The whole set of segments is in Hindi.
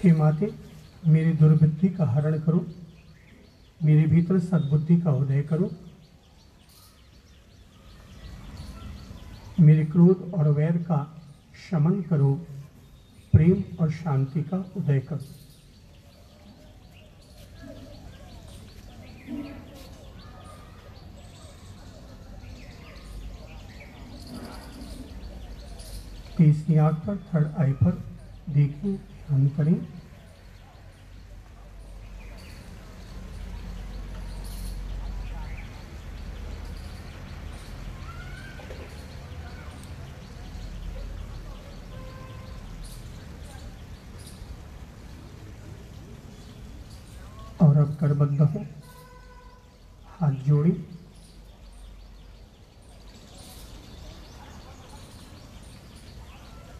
हे माते, मेरी दुर्वृत्ति का हरण करो, मेरे भीतर सद्बुद्धि का उदय करो, मेरे क्रोध और वैर का शमन करो, प्रेम और शांति का उदय करो। तीसरी आंख पर, थर्ड आई पर देखें, ध्यान करें। और अब करबद्ध हो, हाथ जोड़े,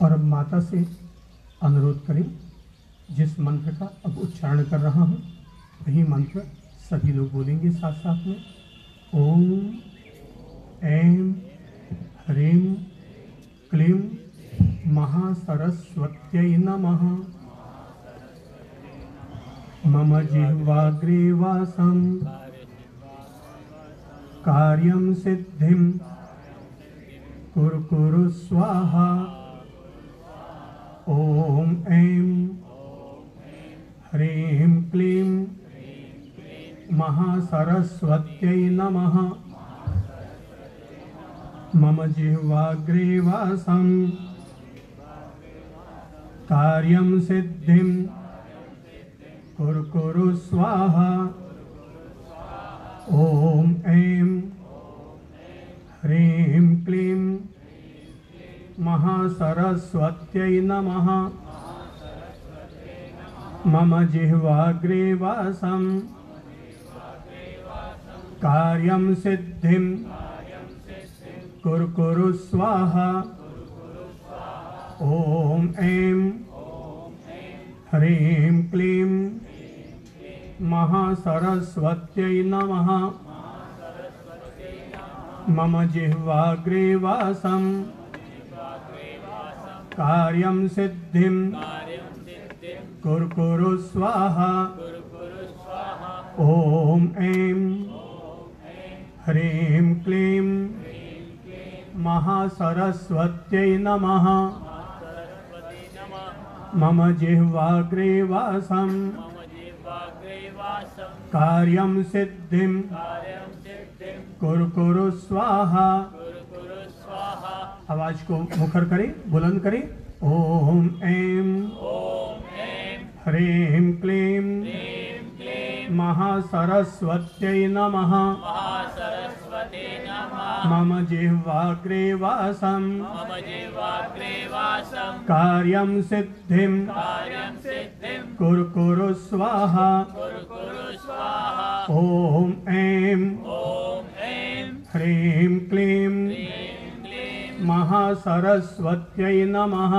और अब माता से अनुरोध करें, जिस मंत्र का अब उच्चारण कर रहा हूँ वही मंत्र सभी लोग बोलेंगे साथ साथ में। ओम ऐं ह्रीं क्लीं महासरस्वत्यै नमः। मम जिह्वाग्रे वासं कार्यं सिद्धिं कुरु कुरु स्वाहा। ओम ऐं ह्रीं क्लीं महासरस्वत्यै नमः। मम जिह्वाग्रे वासं कार्यं सिद्धिं कुरु कुरु स्वाहा। ओम ऐं ह्रीं क्लीं महासरस्वत्यै नमः। मम जिह्वाग्रे वासं कार्यं सिद्धिं कुरु कुरु स्वाहा। ओम ऐं ह्रीं क्लीं महासरस्वत्यै नमः। मम जिह्वाग्रे वासं कार्यं सिद्धिं कुरु कुरु स्वाहा। ओम ऐं ह्रीं क्लीं महासरस्वत्यै नमः। मम जिह्वाग्रे वासं कार्यं सिद्धिं कुरु कुरु स्वाहा। आवाज को मुखर करें, बुलंद करें। ओम ऐं ह्रीं क्लीं महासरस्वत्यै नमः। मम जिह्वाग्रे वासं कार्यं सिद्धिं कुरु कुरु स्वाहा। ओम ऐं ह्रीं क्लीं महासरस्वत्यै नमः।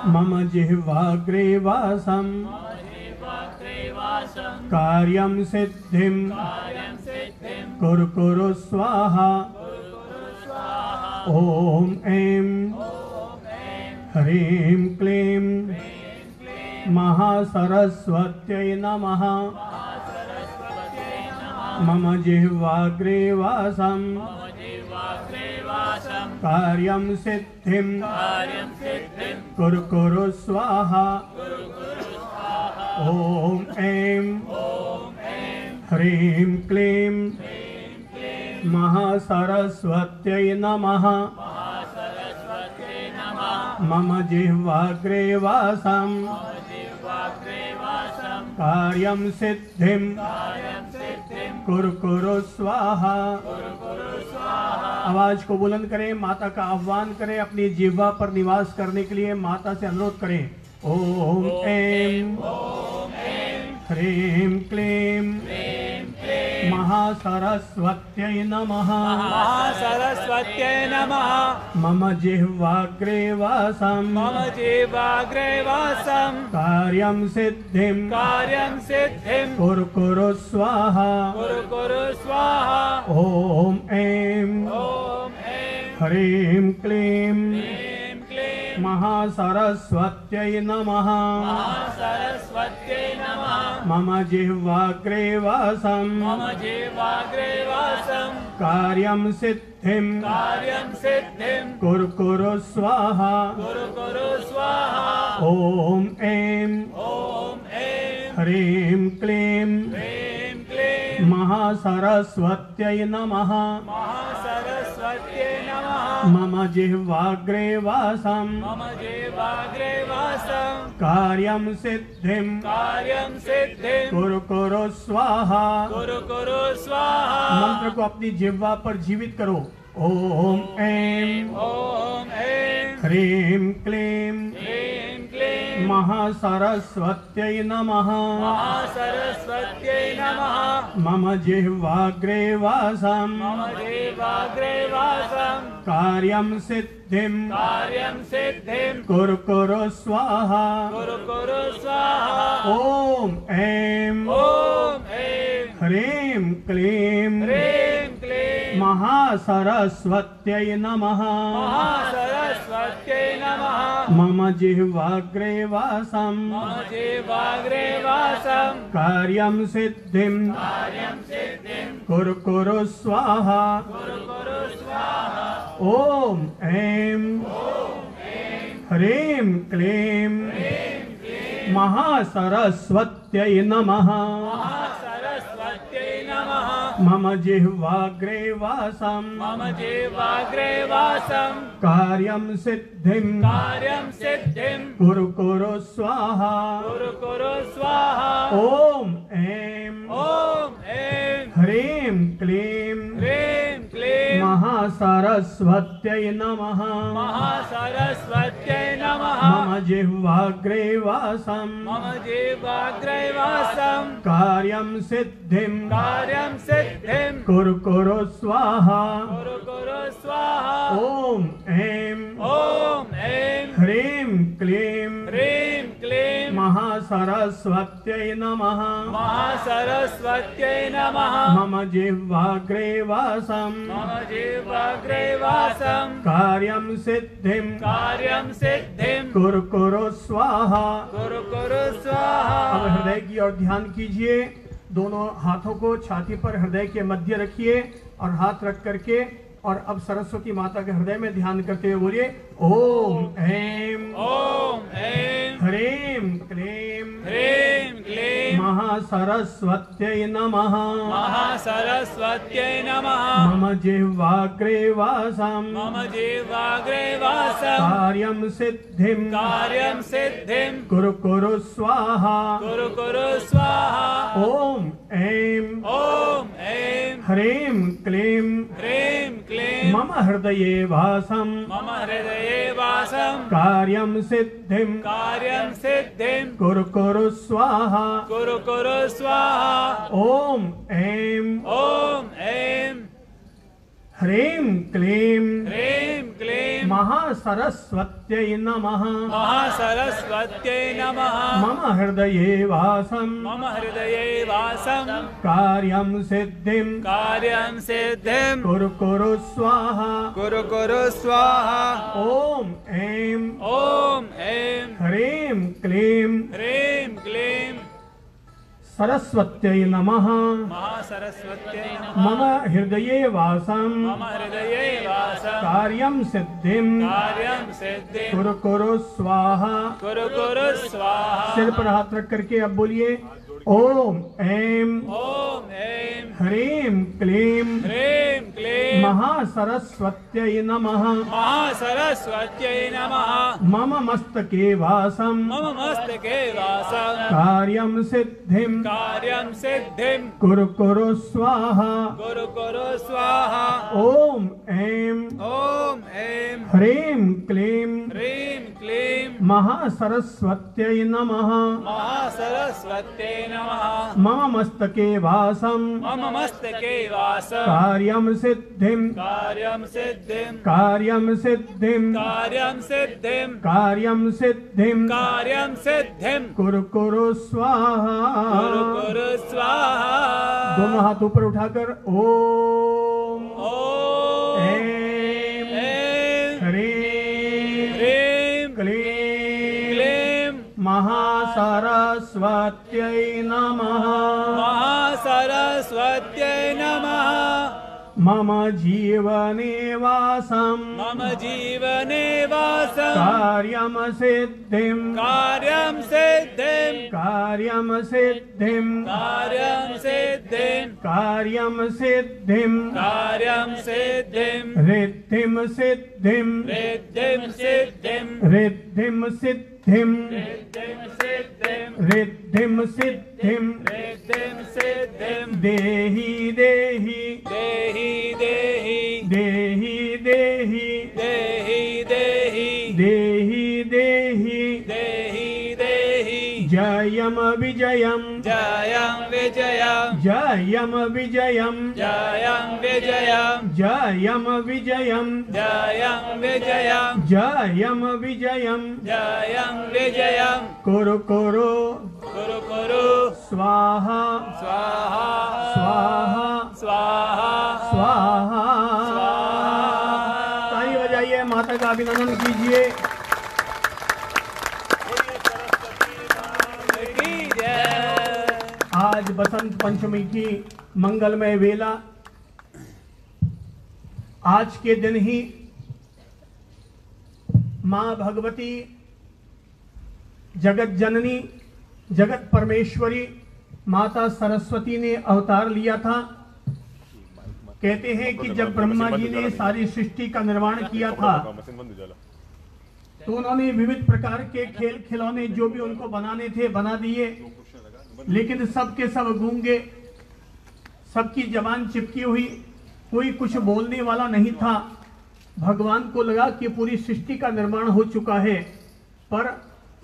मम जिह्वाग्रे वासं कार्यं सिद्धिं कुरु कुरु स्वाहा। ओम ऐं ह्रीं क्लीं महासरस्वत्यै नमः। मम जिह्वाग्रे वासं कार्यं सिद्धिं कुरु कुरु स्वाहा। ओम ऐं ह्रीं क्लीं महासरस्वत्यै नमः। मम जिह्वाग्रे वासं कार्यं सिद्धिं कुरु कुरु स्वाहा। आवाज को बुलंद करें, माता का आह्वान करें, अपनी जिह्वा पर निवास करने के लिए माता से अनुरोध करें। ओम ऐं ह्रीं क्लीं महासरस्वत्यै नमः। महासरस्वत्यै नमः। मम जिह्वाग्रे वासं कार्यं सिद्धिं कुरु कुरु स्वाहा। ओम ऐं ह्रीं क्लीं महासरस्वत्यै नमः महासरस्वत्यै नमः मम जिह्वाग्रे वासं मम जिह्वाग्रे वासं कार्यं सिद्धिं कुरु कुरु स्वाहा ॐ ऐं ह्रीं क्लीं महासरस्वत्यै नमः महासरस्वत्यै नमः मम जिह्वाग्रे वासं कार्यं सिद्धिं कुरु कुरु स्वाहा मंत्र को अपनी जिह्वा पर जीवित करो। ओम ऐं ह्रीं क्लीं महासरस्वत्यै नमः मम जिह्वाग्रे वासं कार्यं सिद्धिं कुरु कुरु स्वाहा ओम ऐं ह्रीं क्लीं महासरस्वत्यै नमः मम जिह्वाग्रे वासं कार्यं सिद्धिं कुरु कुरु स्वाहा ओम ऐं ह्रीं क्लीं महासरस्वत्यै नमः मम जिह्वाग्रे वासं कार्यं सिद्धिं कुरु कुरु स्वाहा ओम ऐं ह्रीं क्लीं महासरस्वत्यै नमः मम जिह्वाग्रे वासं कार्यं सिद्धिं कुरु कुरु स्वाहा ओम ऐं ह्रीं क्लीं महासरस्वत्यै नमः मम जिह्वाग्रे वासं कार्यं सिद्धिं कुरु कुरु स्वाहा अब हृदय की ओर ध्यान कीजिए। दोनों हाथों को छाती पर हृदय के मध्य रखिए और हाथ रख करके और अब सरस्वती माता के हृदय में ध्यान करते हुए बोलिए ओम ऐं ह्रीं क्लीं महासरस्वत्यै नमः मम जिह्वाग्रे वासं कार्यं सिद्धिं कुरु कुरु स्वाहा ओम ऐं ह्रीं क्लीं मम हृदये वासं कार्यं सिद्धिं कुरु कुरु स्वाहा ओम ऐं ह्रीं क्लीं महासरस्वत्यै नमः मम हृदये वासं कार्यं सिद्धिं कुरु कुरु स्वाहा ओम ऐं ह्रीं क्लीं सरस्वत्यै नमः मम हृदये वासं कार्यं सिद्धिं कुरु कुरु स्वाहा सिर पर हाथ रख करके अब बोलिए ओम ऐं ह्रीं क्लीं महासरस्वत्यै नमः मम मस्तके वासं कार्यं सिद्धिं कुरु कुरु स्वाहा ओम ऐं ह्रीं क्लीं महासरस्वत्यै नमः मम मस्तके वासं कार्यं सिद्धिं कुरु कुरु स्वाहा दोनों हाथ ऊपर उठाकर ओम ऐं ह्रीं क्लीं महासरस्वत्यै नमः। महासरस्वत्यै नमः। मम जीवने वासं मम जीवने वासं कार्यं सिद्धिं कार्यं सिद्धिं कार्यं सिद्धिं कार्यं सिद्धिं कार्यं सिद्धिं कार्यं सिद्धिं रिद्धिं सिद्धिं रिद्धिं सिद्धिं रिद्धिं सिद्धिं रिद्धिं सिद्धिं रिद्धिं सिद्धिं रिद्धिं सिद्धिं देहि देहि देहि देहि देहि देहि देहि देहि देहि देहि देहि देहि जयं विजयं जयं विजयं जयं विजयं जयं विजयं जयं विजयं जयं विजयं जयं विजयं जयं विजयं कुरु कुरु कुरु कुरु स्वाहा स्वाहा स्वाहा स्वाहा स्वाहा। स्वाहा। ताली बजाइए, माता का अभिनंदन कीजिए। की जय। आज बसंत पंचमी की मंगलमय वेला, आज के दिन ही मां भगवती जगत जननी जगत परमेश्वरी माता सरस्वती ने अवतार लिया था। कहते हैं कि जब ब्रह्मा जी ने सारी सृष्टि का निर्माण किया था तो उन्होंने विविध प्रकार के खेल खिलौने जो भी उनको बनाने थे बना दिए, लेकिन सब के सब गूंगे, सबकी जबान चिपकी हुई, कोई कुछ बोलने वाला नहीं था। भगवान को लगा कि पूरी सृष्टि का निर्माण हो चुका है, पर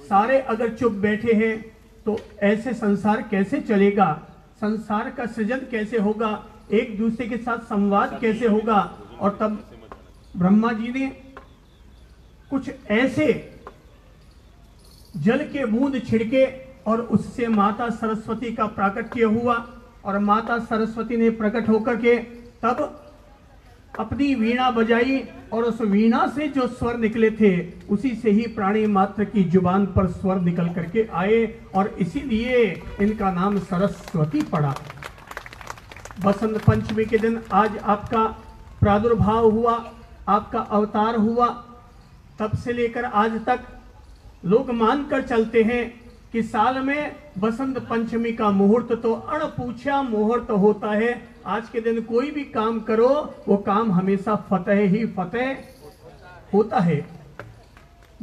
सारे अगर चुप बैठे हैं तो ऐसे संसार कैसे चलेगा, संसार का सृजन कैसे होगा, एक दूसरे के साथ संवाद कैसे होगा। और तब ब्रह्मा जी ने कुछ ऐसे जल के बूंद छिड़के और उससे माता सरस्वती का प्राकट्य हुआ, और माता सरस्वती ने प्रकट होकर के तब अपनी वीणा बजाई, और उस वीणा से जो स्वर निकले थे उसी से ही प्राणी मात्र की जुबान पर स्वर निकल करके आए, और इसीलिए इनका नाम सरस्वती पड़ा। बसंत पंचमी के दिन आज आपका प्रादुर्भाव हुआ, आपका अवतार हुआ। तब से लेकर आज तक लोग मानकर चलते हैं कि साल में बसंत पंचमी का मुहूर्त तो अणपूछा मुहूर्त होता है। आज के दिन कोई भी काम करो वो काम हमेशा फतेह ही फतेह होता है।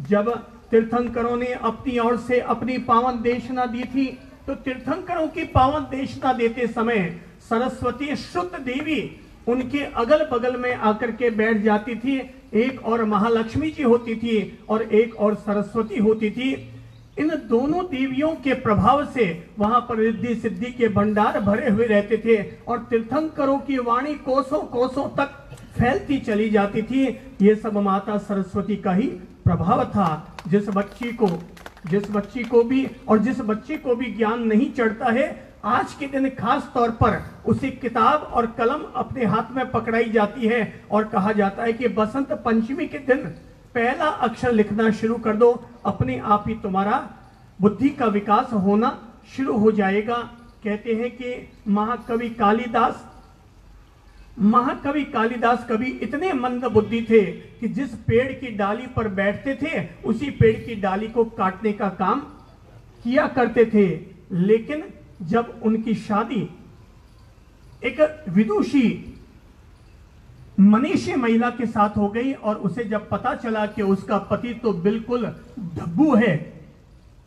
जब तीर्थंकरों ने अपनी ओर से अपनी पावन देशना दी थी तो तीर्थंकरों की पावन देशना देते समय सरस्वती शुद्ध देवी उनके अगल बगल में आकर के बैठ जाती थी। एक और महालक्ष्मी जी होती थी और एक और सरस्वती होती थी। इन दोनों देवियों के प्रभाव से वहां पर रिद्धि सिद्धि के भंडार भरे हुए रहते थे, और तीर्थंकरों की वाणी कोसों कोसों तक फैलती चली जाती थी। ये सब माता सरस्वती का ही प्रभाव था। जिस बच्ची को भी ज्ञान नहीं चढ़ता है, आज के दिन खास तौर पर उसे किताब और कलम अपने हाथ में पकड़ाई जाती है और कहा जाता है कि बसंत पंचमी के दिन पहला अक्षर लिखना शुरू कर दो, अपने आप ही तुम्हारा बुद्धि का विकास होना शुरू हो जाएगा। कहते हैं कि महाकवि कालिदास कवि इतने मंद बुद्धि थे कि जिस पेड़ की डाली पर बैठते थे उसी पेड़ की डाली को काटने का काम किया करते थे। लेकिन जब उनकी शादी एक विदुषी मनीषी महिला के साथ हो गई और उसे जब पता चला कि उसका पति तो बिल्कुल ढब्बू है,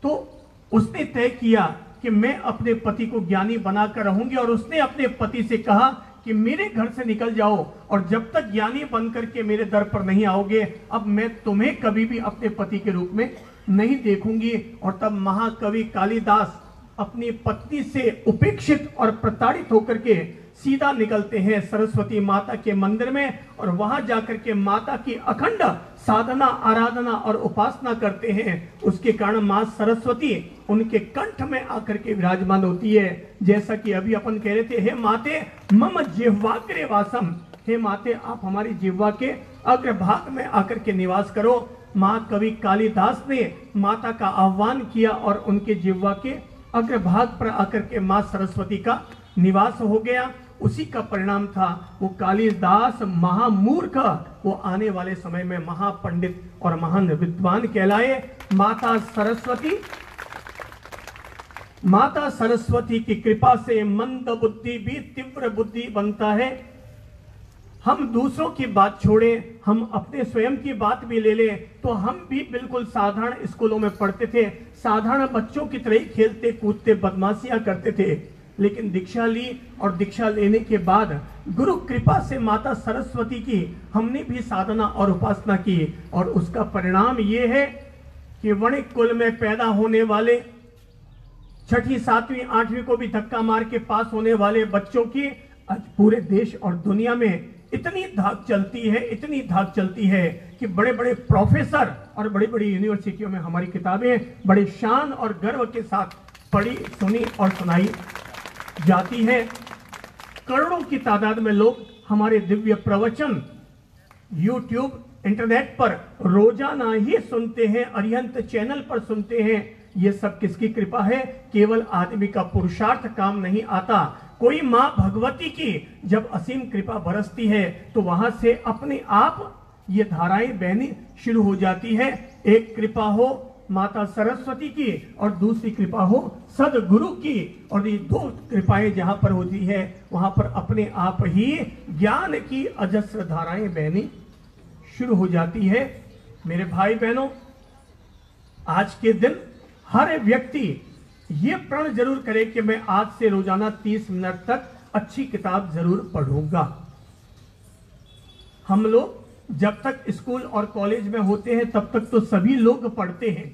तो उसने तय किया कि मैं अपने पति को ज्ञानी बनाकर रहूंगी, और उसने अपने पति से कहा कि मेरे घर से निकल जाओ, और जब तक ज्ञानी बनकर के मेरे दर पर नहीं आओगे अब मैं तुम्हें कभी भी अपने पति के रूप में नहीं देखूंगी। और तब महाकवि कालिदास अपनी पत्नी से उपेक्षित और प्रताड़ित होकर के सीधा निकलते हैं सरस्वती माता के मंदिर में, और वहां जाकर के माता की अखंड साधना आराधना और उपासना करते हैं। उसके कारण मां सरस्वती उनके कंठ में आकर के विराजमान होती है। जैसा कि अभी अपन कह रहे थे, हे माते मम जिह्वाग्रे वासम, हे माते आप हमारी जिह्वा के अग्रभाग में आकर के निवास करो। महाकवि कालिदास ने माता का आह्वान किया और उनके जिह्वा के अग्रभाग पर आकर के मां सरस्वती का निवास हो गया। उसी का परिणाम था वो कालिदास महामूर्ख, वो आने वाले समय में महापंडित और महान विद्वान कहलाए। माता सरस्वती की कृपा से मंद बुद्धि भी तीव्र बुद्धि बनता है। हम दूसरों की बात छोड़ें, हम अपने स्वयं की बात भी ले लें तो हम भी बिल्कुल साधारण स्कूलों में पढ़ते थे, साधारण बच्चों की तरह खेलते कूदते बदमाशियां करते थे। लेकिन दीक्षा ली और दीक्षा लेने के बाद गुरु कृपा से माता सरस्वती की हमने भी साधना और उपासना की और उसका परिणाम ये है कि वणिक कुल में पैदा होने वाले 6ठी 7वीं 8वीं को भी धक्का मार के पास होने वाले बच्चों की आज पूरे देश और दुनिया में इतनी धाक चलती है कि बड़े बड़े प्रोफेसर और बड़ी बड़ी यूनिवर्सिटियों में हमारी किताबें बड़े शान और गर्व के साथ पढ़ी सुनी और सुनाई जाती है। करोड़ों की तादाद में लोग हमारे दिव्य प्रवचन YouTube इंटरनेट पर रोजाना ही सुनते हैं, अरिहंत चैनल पर सुनते हैं। ये सब किसकी कृपा है? केवल आदमी का पुरुषार्थ काम नहीं आता। कोई मां भगवती की जब असीम कृपा बरसती है तो वहां से अपने आप ये धाराएं बहनी शुरू हो जाती है। एक कृपा हो माता सरस्वती की और दूसरी कृपा हो सदगुरु की, और ये दो कृपाएं जहां पर होती है वहां पर अपने आप ही ज्ञान की अजस्र धाराएं बहनी शुरू हो जाती है। मेरे भाई बहनों, आज के दिन हर व्यक्ति ये प्रण जरूर करे कि मैं आज से रोजाना 30 मिनट तक अच्छी किताब जरूर पढ़ूंगा। हम लोग जब तक स्कूल और कॉलेज में होते हैं तब तक तो सभी लोग पढ़ते हैं,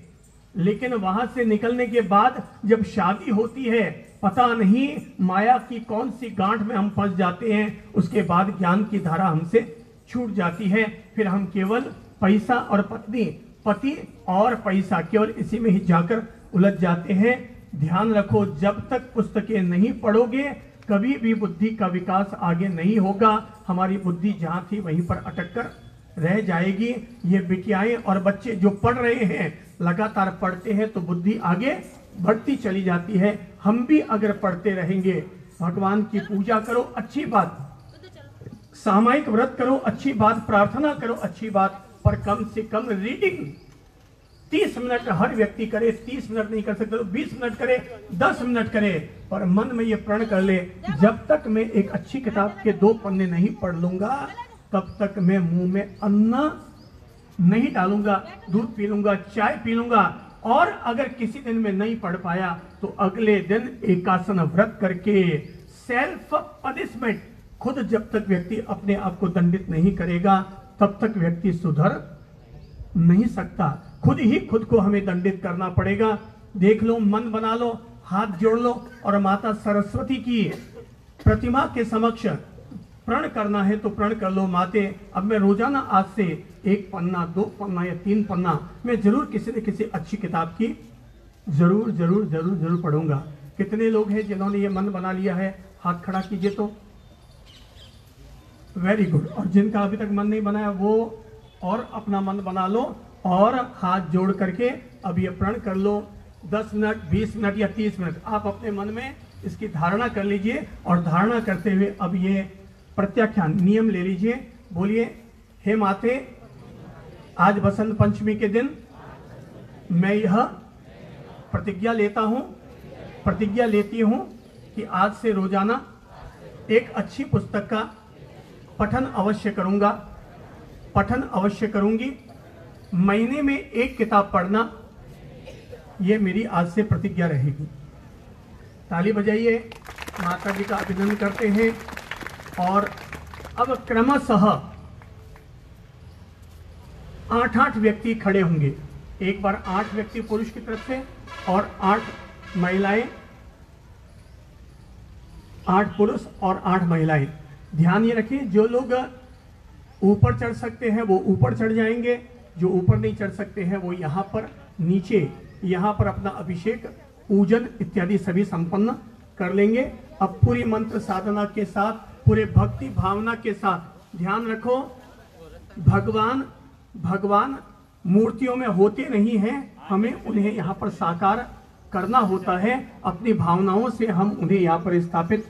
लेकिन वहां से निकलने के बाद जब शादी होती है पता नहीं माया की कौन सी गांठ में हम फंस जाते हैं। उसके बाद ज्ञान की धारा हमसे छूट जाती है। फिर हम केवल पैसा और पत्नी, पति और पैसा, केवल इसी में ही जाकर उलझ जाते हैं। ध्यान रखो, जब तक पुस्तकें नहीं पढ़ोगे कभी भी बुद्धि का विकास आगे नहीं होगा। हमारी बुद्धि जहां थी वहीं पर अटक कर रह जाएगी। ये बिटियाएं और बच्चे जो पढ़ रहे हैं, लगातार पढ़ते हैं तो बुद्धि आगे बढ़ती चली जाती है। हम भी अगर पढ़ते रहेंगे, भगवान की पूजा करो, अच्छी बात, सामायिक व्रत करो, अच्छी बात, प्रार्थना करो, अच्छी बात, पर कम से कम रीडिंग 30 मिनट हर व्यक्ति करे। 30 मिनट नहीं कर सकते तो 20 मिनट करे, 10 मिनट करे, पर मन में ये प्रण कर ले, जब तक मैं एक अच्छी किताब के 2 पन्ने नहीं पढ़ लूंगा तब तक मैं मुंह में अन्न नहीं डालूंगा, दूध पी लूंगा, चाय पी लूंगा। और अगर किसी दिन में नहीं पढ़ पाया तो अगले दिन एकासन व्रत करके सेल्फ पनिशमेंट, खुद जब तक व्यक्ति अपने आप को दंडित नहीं करेगा तब तक व्यक्ति सुधर नहीं सकता। खुद ही खुद को हमें दंडित करना पड़ेगा। देख लो, मन बना लो, हाथ जोड़ लो और माता सरस्वती की प्रतिमा के समक्ष प्रण करना है तो प्रण कर लो, माते अब मैं रोजाना आज से 1 पन्ना, 2 पन्ना या 3 पन्ना मैं जरूर किसी न किसी अच्छी किताब की जरूर जरूर जरूर जरूर पढ़ूंगा। कितने लोग हैं जिन्होंने ये मन बना लिया है? हाथ खड़ा कीजिए तो वेरी गुड। और जिनका अभी तक मन नहीं बनाया वो और अपना मन बना लो और हाथ जोड़ करके अब ये प्रण कर लो। 10 मिनट, 20 मिनट या 30 मिनट आप अपने मन में इसकी धारणा कर लीजिए और धारणा करते हुए अब ये प्रत्याख्यान नियम ले लीजिए। बोलिए, हे माते, आज बसंत पंचमी के दिन मैं यह प्रतिज्ञा लेती हूं कि आज से रोजाना एक अच्छी पुस्तक का पठन अवश्य करूंगी। महीने में 1 किताब पढ़ना, यह मेरी आज से प्रतिज्ञा रहेगी। ताली बजाइए, माता जी का अभिनंदन करते हैं। और अब क्रमशः 8-8 व्यक्ति खड़े होंगे। एक बार 8 व्यक्ति पुरुष की तरफ से और 8 महिलाएं, 8 पुरुष और 8 महिलाएं। ध्यान ये रखिए, जो लोग ऊपर चढ़ सकते हैं वो ऊपर चढ़ जाएंगे, जो ऊपर नहीं चढ़ सकते हैं वो यहाँ पर नीचे, यहाँ पर अपना अभिषेक, पूजन इत्यादि सभी संपन्न कर लेंगे। अब पूरी मंत्र साधना के साथ, पूरे भक्ति भावना के साथ ध्यान रखो, भगवान मूर्तियों में होते नहीं हैं, हमें उन्हें यहाँ पर साकार करना होता है। अपनी भावनाओं से हम उन्हें यहाँ पर स्थापित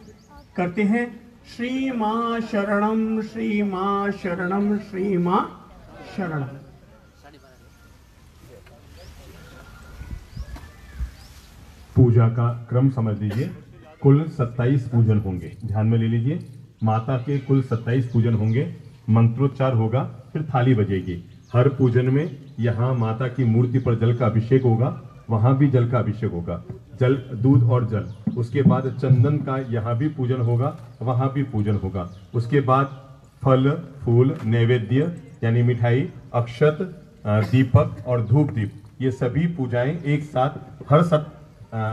करते हैं। श्री मां शरणम, श्री मां शरणम, श्री मां शरणम। पूजा का क्रम समझ लीजिए। कुल 27 पूजन होंगे, ध्यान में ले लीजिए। माता के कुल 27 पूजन होंगे। मंत्रोच्चार होगा, फिर थाली बजेगी। हर पूजन में यहाँ माता की मूर्ति पर जल का अभिषेक होगा, वहां भी जल का अभिषेक होगा। जल, दूध और जल। उसके बाद चंदन का यहाँ भी पूजन होगा, वहां भी पूजन होगा। उसके बाद फल फूल नैवेद्य यानी मिठाई, अक्षत, दीपक और धूप दीप, ये सभी पूजाएं एक साथ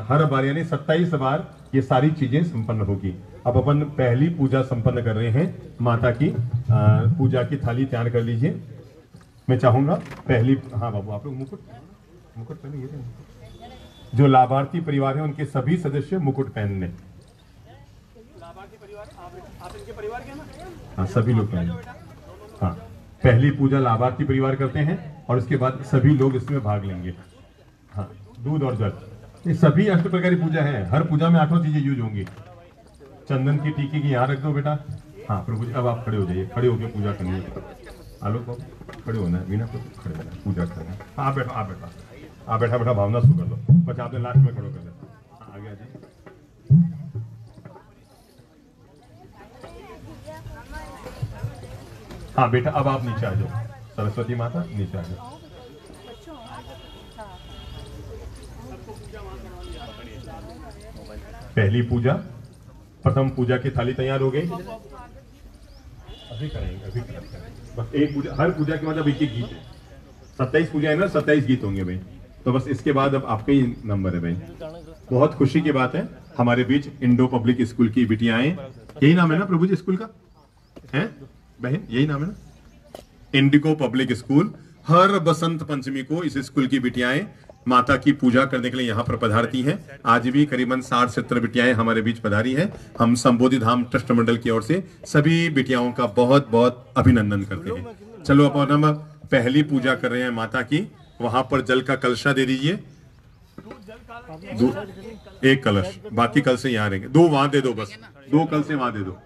हर बार यानी 27 बार ये सारी चीजें संपन्न होगी। अब अपन पहली पूजा संपन्न कर रहे हैं। माता की पूजा की थाली तैयार कर लीजिए। मैं चाहूंगा पहली, हाँ बाबू आप लोग मुकुट पहने। ये जो लाभार्थी परिवार है उनके सभी सदस्य मुकुट पहन लें। लाभार्थी परिवार आप इनके परिवार के ना? हाँ सभी लोग पहने। हाँ, पहली पूजा लाभार्थी परिवार करते हैं और उसके बाद सभी लोग इसमें भाग लेंगे। हाँ, दूध और जल, ये सभी अष्ट प्रकार की पूजा है। हर पूजा में 8 चीजें यूज होंगी। चंदन की टीकी की यहाँ रख दो बेटा। हाँ प्रभु जी, अब आप खड़े हो जाइए। खड़े होकर पूजा करनी है। आलोक बाबू खड़े होना है, बिना खड़े होना है, पूजा करना है। हाँ बैठा, आप बैठा, आप बैठा बैठा भावना शुरू कर लो। बस आपने लास्ट में खड़ो कर दिया। आगे आ जाइए। हाँ बेटा, अब आप नीचे आ जाओ। सरस्वती माता नीचे आ जाओ। पहली पूजा, प्रथम पूजा की थाली तैयार हो गई। अभी करेंगे। बस एक पूजा, हर पूजा के बाद अब एक एक गीत है। 27 पूजा है ना, 27 गीत होंगे भाई। तो बस इसके बाद अब आपका ही नंबर है भाई। बहुत खुशी की बात है, हमारे बीच इंडो पब्लिक स्कूल की बिटियां आए। यही नाम है ना प्रभु जी स्कूल का? है बहन, यही नाम है ना, इंडिको पब्लिक स्कूल। हर बसंत पंचमी को इस स्कूल की बिटियाएं माता की पूजा करने के लिए यहाँ पर पधारती हैं। आज भी करीबन 60-70 बिटियाएं हमारे बीच पधारी हैं। हम संबोधि धाम ट्रस्ट मंडल की ओर से सभी बिटियाओं का बहुत बहुत अभिनंदन करते हैं। चलो अपन हम पहली पूजा कर रहे हैं माता की। वहां पर जल का कलशा दे दीजिए। एक कलश, बाकी कल से यहाँ रहेंगे। 2 वहां दे दो, बस 2 कल से वहां दे दो।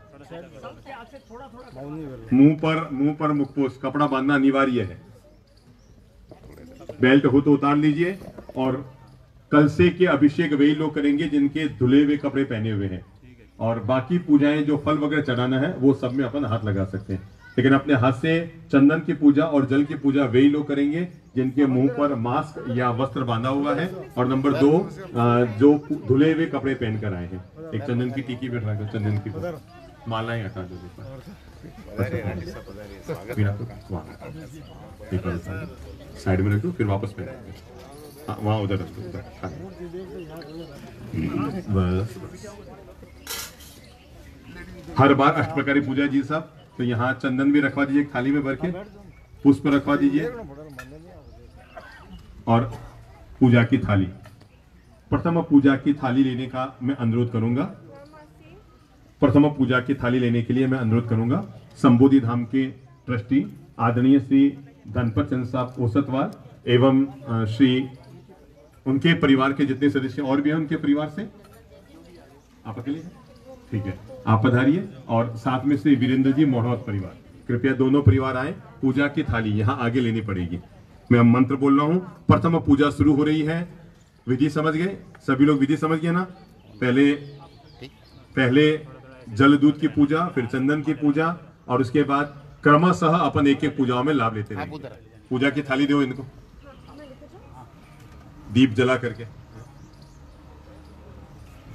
मुंह पर मुखपोष कपड़ा बांधना अनिवार्य है। बेल्ट हो तो उतार लीजिए। और कलसे के अभिषेक वही लोग करेंगे जिनके धुले हुए कपड़े पहने हुए हैं। और बाकी पूजाएं जो फल वगैरह चढ़ाना है वो सब में अपन हाथ लगा सकते हैं, लेकिन अपने हाथ से चंदन की पूजा और जल की पूजा वही लोग करेंगे जिनके मुंह पर मास्क या वस्त्र बांधा हुआ है। और नंबर 2, जो धुले हुए कपड़े पहनकर आए हैं। एक चंदन की टीकी बैठा कर, चंदन की मालाएं हटा दो। साइड में रख दो, फिर वापस पहन वहां उधर रख दो। हर बार अष्ट प्रकारी पूजा जी साहब। तो यहाँ चंदन भी रखवा दीजिए थाली में भर के, पुष्प रखवा दीजिए। और पूजा की थाली, प्रथम पूजा की थाली लेने का मैं अनुरोध करूंगा। प्रथम पूजा की थाली लेने के लिए मैं अनुरोध करूंगा संबोधि धाम के ट्रस्टी आदरणीय श्री धनपत चंद साहब ओसतवाल एवं श्री उनके परिवार के जितने सदस्य और भी हैं उनके परिवार से। आप अकेले हैं? ठीक है, आप पधारिए। और साथ में श्री वीरेंद्र जी मोहम्मद परिवार, कृपया दोनों परिवार आए। पूजा की थाली यहाँ आगे लेनी पड़ेगी। मैं मंत्र बोल रहा हूँ। प्रथम पूजा शुरू हो रही है। विधि समझ गए सभी लोग? विधि समझ गए ना? पहले जल दूध की पूजा, फिर चंदन की पूजा, और उसके बाद क्रमशः अपन एक एक पूजाओं में लाभ लेते रहेंगे। पूजा की थाली दो इनको, दीप जला करके।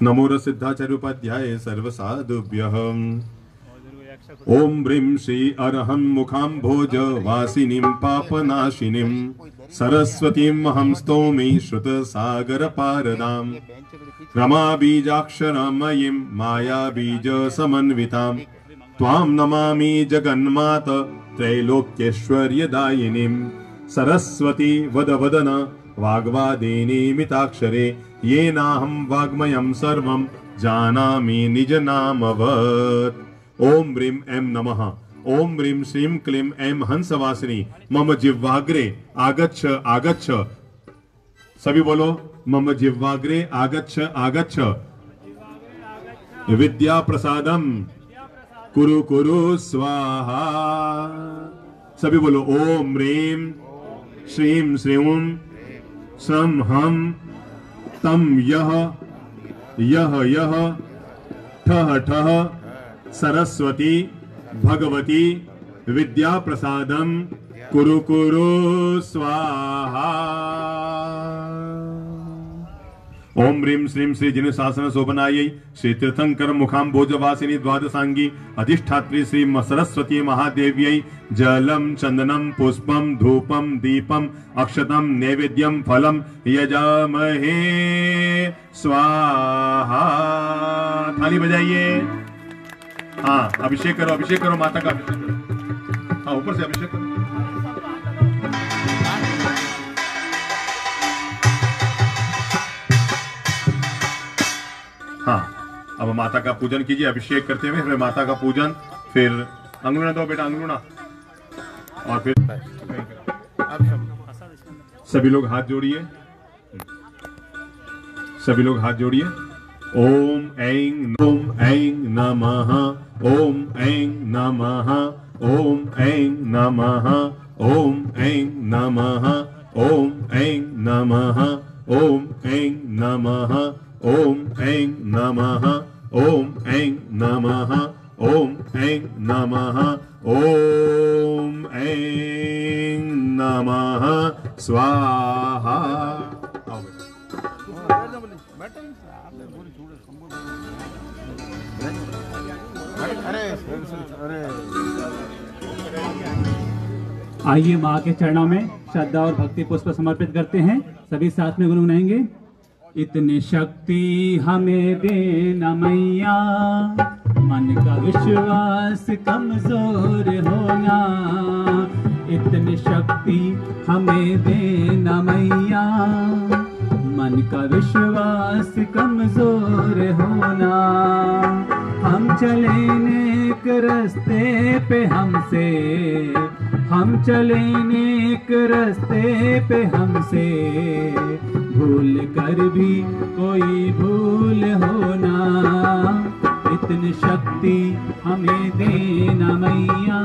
नमो सिद्धाचार्य उपाध्याय सर्व साधुभ्यः। ओम ह्रीं श्री अरहं मुखाम्भोज वासिनीं पापनाशिनीं सरस्वतीं अहं स्तौमि श्रुत सागर पारदां रमा बीजाक्षरमयीं माया बीज समन्वितां त्वां नमामि जगन्मात त्रैलोक्यैश्वर्यदायिनीं सरस्वती वदवदन वाग्वादिनी मिताक्षरे येनाहं वाग्मयं सर्वं जानामि निज नामवत्। ओम ह्रीं ऐं नमः ओम ह्रीं श्रीं क्लीं ऐं हंसवासिनी मम जिह्वाग्रे आगच्छ आगच्छ। सभी बोलो, मम जिह्वाग्रे आगच्छ आगच्छ। विद्या प्रसादम कुरु कुरु स्वाहा। सभी बोलो, ओम ह्रीं श्रीं श्रीं श्रम हम तम यह यह यह ठह ठह सरस्वती भगवती विद्या प्रसादम कुरु कुरु स्वाहा। ओम ह्रीं श्रीं श्री जिन शासन शोभनायै श्री तीर्थंकर मुखाम भोजवासिनी द्वादशांगी अधिष्ठात्री श्री सरस्वती महादेव्यै जलम चंदनम पुष्पम धूपम दीपम अक्षतम नैवेद्यम फलम यजामहे स्वाहा। थाली बजाइए। हाँ, अभिषेक करो माता का अभिषेक करो। हाँ, ऊपर से अभिषेक करो। हाँ, अब माता का पूजन कीजिए अभिषेक करते हुए। फिर माता का पूजन, फिर अंगुना दो बेटा, अंगुना। और फिर सभी लोग हाथ जोड़िए, सभी लोग हाथ जोड़िए। ओम ऐं नमः, ओम ऐं नमः, ओम ऐं नमः, ओम ऐं नमः, ओम ऐं नमः, ओम ऐं नमः, ओम ऐं नमः, ओम ऐं नमः, ओम ऐं नमः, ओम ऐं नमः स्वाहा। आइए माँ के चरणों में श्रद्धा और भक्ति पुष्प समर्पित करते हैं। सभी साथ में गुनगुनाएंगे। इतनी शक्ति हमें देना मैया, मन का विश्वास कमजोर होना। इतनी शक्ति हमें देना मैया, मन का विश्वास कमजोर होना। हम चले नेक रास्ते पे हमसे, हम चले नेक रास्ते पे हमसे, भूल कर भी कोई भूल होना। इतनी शक्ति हमें देना मैया।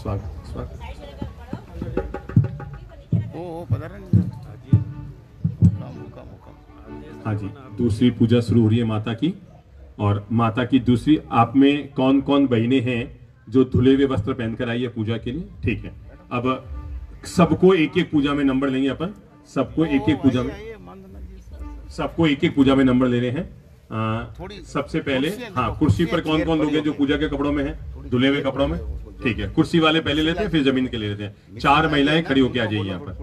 स्वागत स्वागत। ओ पधारा नहीं। हाँ जी, दूसरी पूजा शुरू हो रही है माता की। और माता की दूसरी, आप में कौन कौन बहनें हैं जो धुले हुए वस्त्र पहनकर आई है पूजा के लिए? ठीक है, अब सबको एक एक पूजा में नंबर लेंगे अपन। सबको एक एक पूजा में, सबको एक एक पूजा में नंबर ले रहे हैं। सबसे पहले हाँ, कुर्सी पर कौन कौन लोग हैं जो पूजा के कपड़ों में हैं, धुले हुए कपड़ों में? ठीक है, कुर्सी वाले पहले लेते हैं, फिर जमीन के ले लेते हैं। 4 महिलाएं खड़ी होकर आ जाइए यहाँ पर।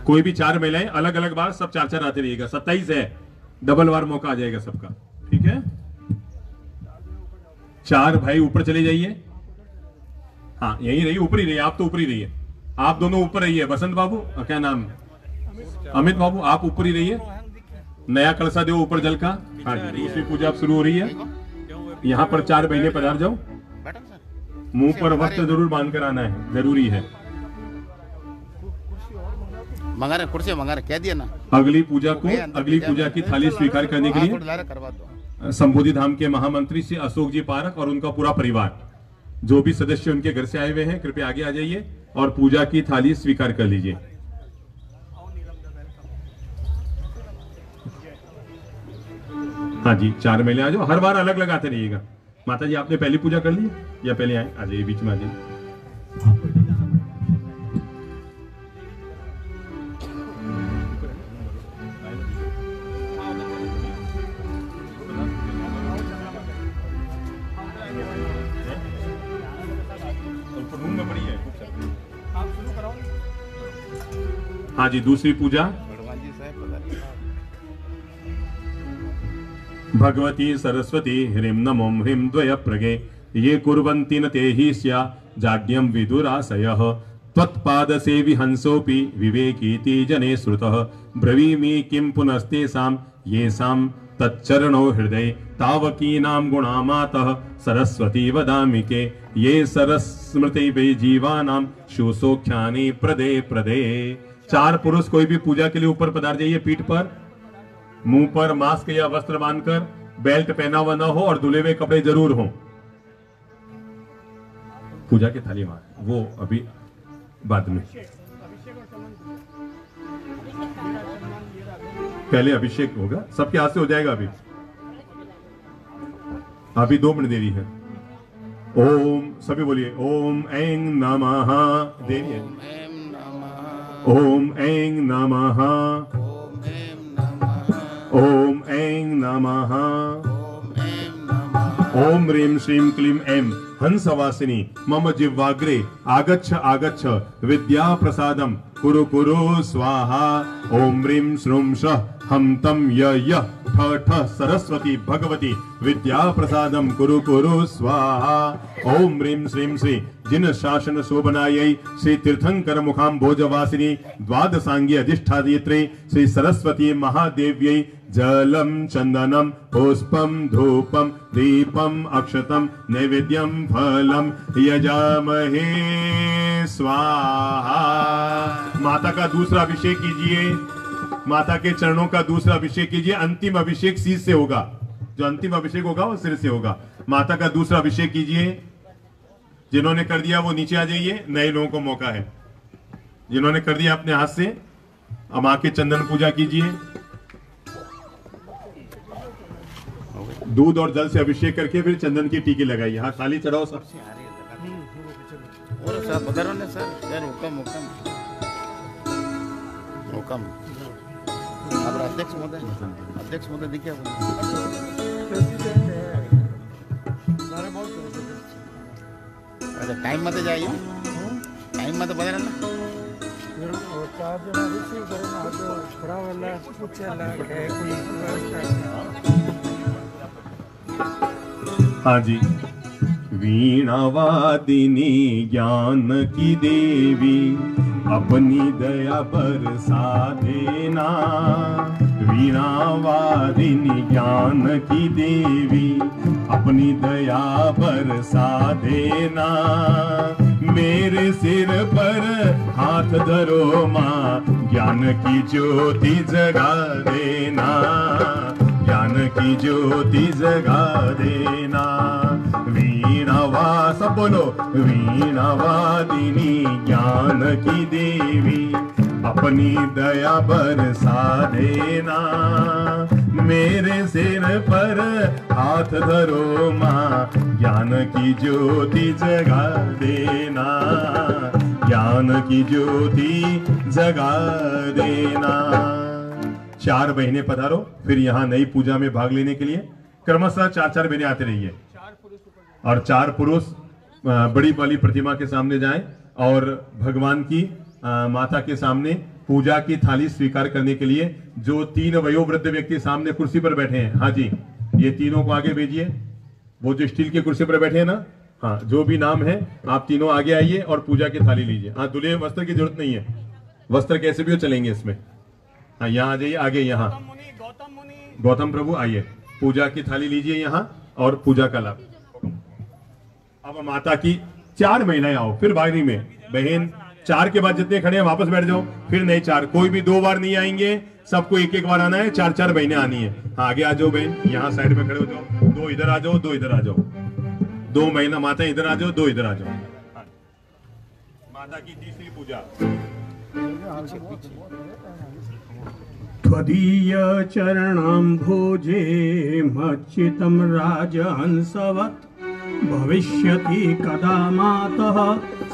कोई भी 4 महिलाएं, अलग अलग बार, सब 4-4 आते रहिएगा। 27 है, डबल बार मौका आ जाएगा सबका। ठीक है, 4 भाई ऊपर चले जाइए। हाँ, यही रहिए, ऊपर ही रहिए। आप तो ऊपर ही रहिए, आप दोनों ऊपर रहिए। बसंत बाबू, क्या नाम? अमित बाबू, आप ऊपर ही रहिए। नया कलसा दो ऊपर जल का। हाँ जी, दूसरी पूजा अब शुरू हो रही है। यहाँ पर 4 बहनें पधार जाओ। मुंह पर वस्त्र जरूर बांध कर आना है, जरूरी है। मंगा रहे कुर्सी, मंगा रहे, कह दिया ना। अगली पूजा की थाली स्वीकार करने के लिए संबोधि धाम के महामंत्री श्री अशोक जी पारक और उनका पूरा परिवार, जो भी सदस्य उनके घर से आए हुए हैं, कृपया आगे आ जाइए और पूजा की थाली स्वीकार कर लीजिए। हाँ जी, 4 महिला आ जाओ। हर बार अलग लगाते रहिएगा। माता जी, आपने पहली पूजा कर ली या पहले आए? आ जाइए, बीच में आ जाइए। हाँ जी, दूसरी पूजा भगवती सरस्वती ह्रीं नमो ह्रीं द्वय प्रगे ये कुर्वन्ति न ते हि स्या जाड्यं विदुराशयः त्वत्पाद सेवि हंसोऽपि विवेकीति जने श्रुतः ब्रवीमि किं पुनस्तेषां येषां तच्चरणो हृदये तावकीनां गुणामातः सरस्वती वदामि के ये सरस्मृति वे जीवानां शुसोख्यानि प्रदे प्रदे। 4 पुरुष कोई भी पूजा के लिए ऊपर पधार जाइए। पीठ पर, मुंह पर मास्क या वस्त्र बांधकर, बेल्ट पहना हुआ न हो और धुले हुए कपड़े जरूर हों। पूजा की थाली मार, वो अभी बाद में, पहले अभिषेक होगा। सबके हाथ से हो जाएगा। अभी 2 मिनट देरी है। ओम, सभी बोलिए ओम ऐं नमः। देरी है। ओम ऐं नमः, ओम ऐं नमः, ओम ह्रीं श्रीं क्लीं ऐं हंसवासिनी मम जिह्वाग्रे आगच्छ आगच्छ विद्या प्रसादम कुरु कुरु स्वाहा। ओम ह्रीं श्रूं शः हम तम य ठ ठ सरस्वती भगवती विद्या प्रसादम कुरु कुरु स्वाहा। ओम ह्रीं श्रीं श्री जिन शासन शोभनायै श्री तीर्थंकर मुखाम भोजवासिनी द्वादशांगी अधिष्ठात्री श्री सरस्वती महादेव्यै जलम चंदनम पुष्पम धूपम दीपम अक्षतम नैवेद्यम फलम यजामहे स्वाहा। माता का दूसरा अभिषेक कीजिए। माता के चरणों का दूसरा अभिषेक कीजिए। अंतिम अभिषेक सिर से होगा। जो अंतिम अभिषेक होगा वो सिर से होगा। माता का दूसरा अभिषेक कीजिए। जिन्होंने कर दिया वो नीचे आ जाइए। नए लोगों को मौका है। जिन्होंने कर दिया अपने हाथ से, अब मां के चंदन पूजा कीजिए। दूध और जल से अभिषेक करके फिर चंदन की टीकी लगाइए। हाँ, थाली चढ़ाओ सबसे। और सर बदरो ने सर हुक्म हुक्म हुक्म। अब अध्यक्ष महोदय दिखे टाइम मत जाइए। टाइम मत बदल ना। हाँ जी। वीणावादिनी ज्ञान की देवी अपनी दया बरसा देना। वीणावादिनी ज्ञान की देवी अपनी दया बरसा देना। मेरे सिर पर हाथ धरो माँ, ज्ञान की ज्योति जगा देना। ज्ञान की ज्योति जगा देना। वीणावादिनी सब बोलो। वीणा वादिनी ज्ञान की देवी अपनी दया बरसा देना, मेरे सिर पर हाथ धरो माँ, ज्ञान की ज्योति जगा देना, ज्ञान की ज्योति जगा देना। 4 बहनें पधारो, फिर यहाँ नई पूजा में भाग लेने के लिए क्रमशः 4-4 बहनें आते रहिए और 4 पुरुष बड़ी वाली प्रतिमा के सामने जाएं और भगवान की माता के सामने पूजा की थाली स्वीकार करने के लिए जो 3 वयोवृद्ध व्यक्ति सामने कुर्सी पर बैठे हैं, हाँ जी, ये तीनों को आगे भेजिए। वो जो स्टील की कुर्सी पर बैठे हैं ना, हाँ, जो भी नाम है आप तीनों आगे आइए और पूजा की थाली लीजिए। हाँ, दूल्हे वस्त्र की जरूरत नहीं है, वस्त्र कैसे भी हो चलेंगे इसमें। हाँ, यहाँ आ जाइए आगे, यहाँ गौतम प्रभु आइए, पूजा की थाली लीजिए यहाँ और पूजा का लाभ। अब माता की 4 महिलाएं आओ, फिर बारी में बहन 4 के बाद जितने खड़े हैं वापस बैठ जाओ, फिर नए 4, कोई भी 2 बार नहीं आएंगे, सबको 1-1 बार आना है। 4-4 बहनें आनी है। हाँ, आगे आ जाओ बहन, यहाँ साइड में खड़े हो जाओ, 2 इधर आ जाओ, 2 इधर आ जाओ, 2 महीना माता इधर आ जाओ, 2 इधर आ जाओ। माता की तीसरी पूजा। त्वदीय चरणाम्भोजे मच्चितं राजहंसवत् भविष्यति कदा मातः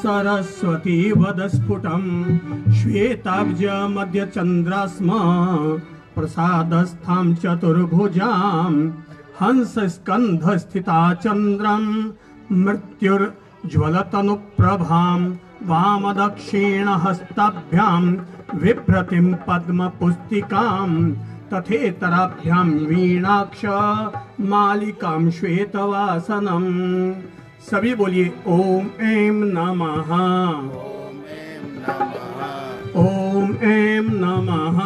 सरस्वती वदस्फुटं श्वेताब्ज मध्य चंद्रास्म प्रसादस्थां चतुर्भुजां हंस स्कंध स्थिता चंद्रं मृत्युर्ज्वलतनुप्रभां वाम दक्षिण हस्ताभ्यां विभ्रतिं पद्म पुस्तिकां तथेतराभ्यां वीणाक्ष मालिकां श्वेतवासनम्। सभी बोलिए ओम ऐं नमः, ओम ऐं नमः,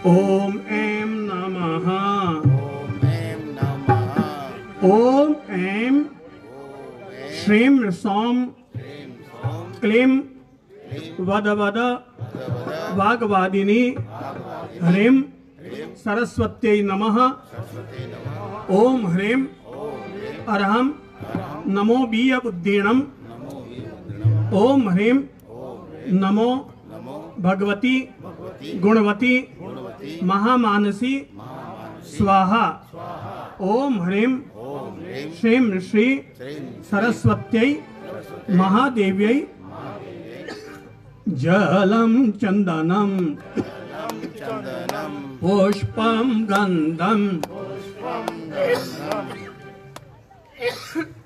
ओम ऐं नमः, ओम ऐं श्रीं सौम क्लीं वद वद वाग्वादिनी ह्रीं सरस्वत्यै नमः। ओम ह्रीं अरहं नमो बीय बुद्धीणम्। ओम ह्रीं नमो भगवती गुणवती महामानसी स्वाहा। ओम ह्रीं श्रीं श्री सरस्वत्यै महादेव्यै जलं चंदनं पुष्पं गंधं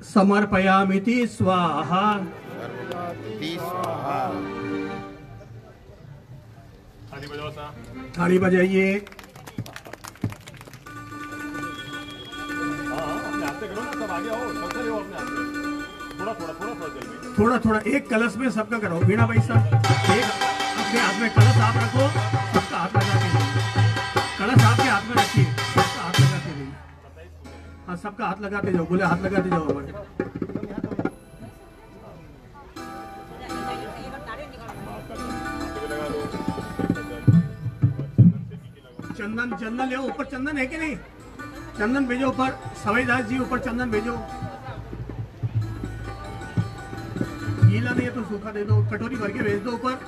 समर्पयामिति स्वाहा। थाली बजाइए। थोड़ा थोड़ा एक कलश में सबका करो। वीणा भाई साहब, एक अपने हाथ में कलश आप रखो, सबका हाथ लगा के कलश आपके हाथ में रखिए, सबका हाथ लगा के दीजिए। हाँ, सबका हाथ लगाते जाओ, बोले हाथ लगाते जाओ हमारे। चंदन चंदन ले, ऊपर चंदन है कि नहीं? चंदन भेजो ऊपर, सवाईदास जी ऊपर चंदन भेजो। गीला नहीं है तो सूखा दे दो, कटोरी भर के भेज दो ऊपर।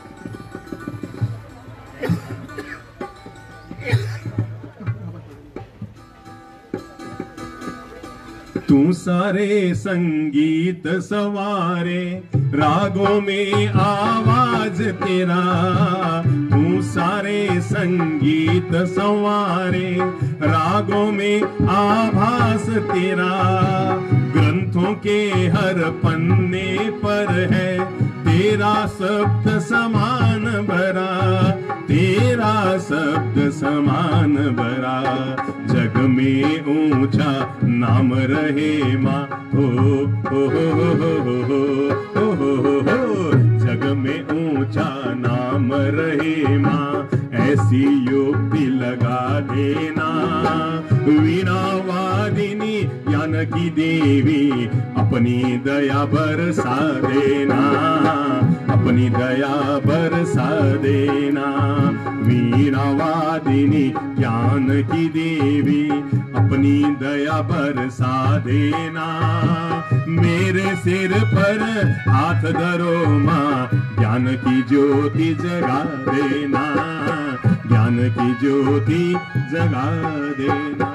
तू सारे संगीत सवारे, रागों में आवाज तेरा, तू सारे संगीत सवारे, रागों में आभास तेरा, ग्रंथों के हर पन्ने पर है तेरा शब्द समान भरा, तेरा शब्द समान भरा, जग में ऊंचा नाम रहे माँ। हो हो हो हो हो हो हो हो, जग में ऊंचा नाम रहे माँ, ऐसी युक्ति लगा देना। वीणा वादिनी ज्ञान की देवी अपनी दया बरसा देना, अपनी दया बरसा देना। वीणा वादिनी ज्ञान की देवी अपनी दया बरसा देना। मेरे सिर पर हाथ धरो माँ, ज्ञान की ज्योति जगा देना, ज्ञान की ज्योति जगा देना।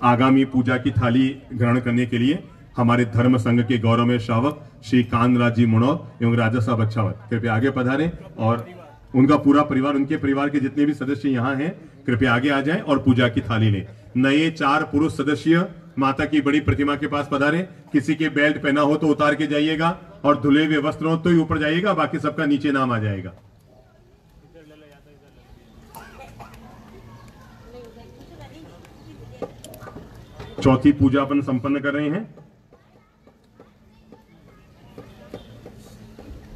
आगामी पूजा की थाली ग्रहण करने के लिए हमारे धर्म संघ के गौरवमय श्रावक श्री कानराज जी मुनौर एवं राजा साहब अच्छावत कृपया आगे पधारें और उनका पूरा परिवार, उनके परिवार के जितने भी सदस्य यहाँ हैं कृपया आगे आ जाएं और पूजा की थाली लें। नए 4 पुरुष सदस्य माता की बड़ी प्रतिमा के पास पधारें। किसी के बेल्ट पहना हो तो उतार के जाइएगा और धुले हुए वस्त्र हो तो ही ऊपर जाइएगा, बाकी सबका नीचे नाम आ जाएगा। चौथी पूजा अपन संपन्न कर रहे हैं।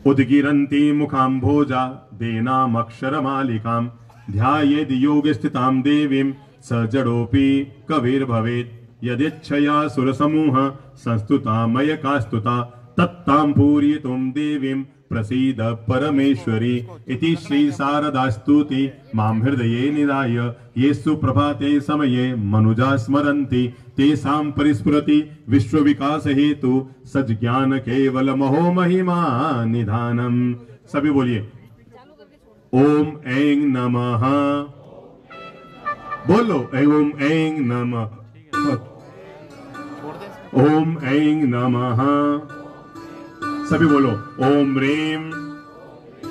उद्गिरन्ति मुखाम्भोजा देनाम अक्षरमालिकाम ध्यायेद योग स्थिताम देवीम स जड़ोपि कविर्भवेत्। यदिच्छया सुरसमूह संस्तुता मयकास्तुता तत्तां पूरयितुं देवीं प्रसीद परमेश्वरी। इति श्री शारदास्तुति मां हृदये निधाय ये सुप्रभाते समये मनुजा स्मरन्ति तेषां परिस्फुरति विश्व विकास हेतु सज ज्ञान केवल महो महिमा निधानम। सभी बोलिए ओम ऐं नमः। बोलो ओम ऐं नमः। ओम ऐं नमः। सभी बोलो ओम ह्रीं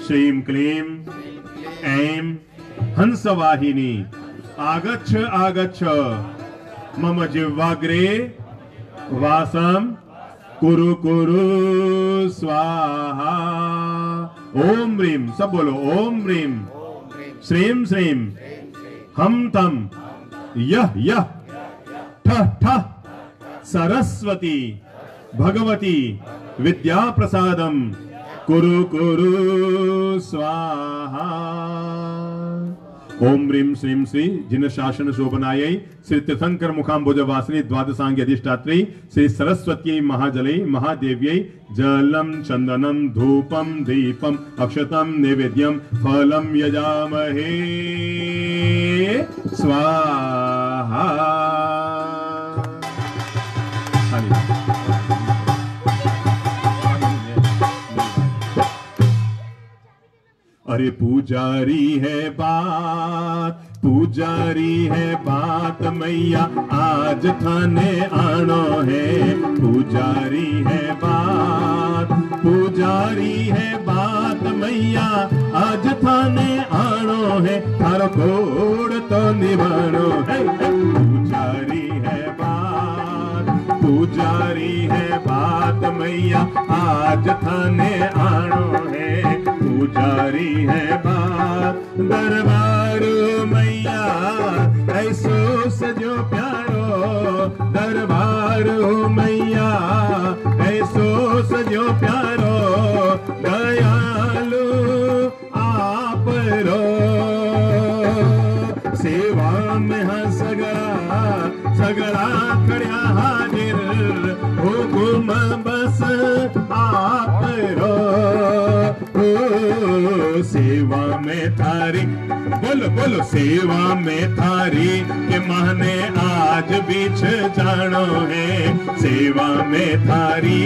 श्रीं क्लीं ऐं हंसवाहिनी आगच्छ आगच्छ मम जिह्वाग्रे वासम कुरु कुरु स्वाहा। ओम ह्रीं, सब बोलो ओम ह्रीं श्रीं श्रीं हम तम यह यह ठह ठह सरस्वती भगवती विद्या प्रसादम कुरु कुरु स्वाहा। ओम ह्रीं श्रीं श्री जिन शासन शोभनायै श्री तीर्थंकर मुखाम्बुज वासिनी द्वादशांगी अधिष्ठात्री श्री सरस्वती महाजलै महादेव्यै जलम चंदनम धूपम दीपम अक्षतम नैवेद्यम फलम यजामहे स्वाहा। अरे पुजारी है बात, पुजारी है बात मैया आज थाने आनो है। पुजारी है बात, पुजारी है बात मैया आज थाने आनो है। थारो कोड तो निभानो है। पुजारी है बात, पुजारी है बात मैया आज थाने आनो है। पुजारी है बात दरबार मैया ऐसो सजो प्यारो। दरबार मैया ऐसो सजो प्यारो। दयालु आप रो सेवा में हाँ सगरा सगरा खड़िया हाजिर हुकुम बस आप रो। सेवा में थारी बोलो बोलो सेवा में थारी के माने आज बीच जानो है। सेवा में थारी,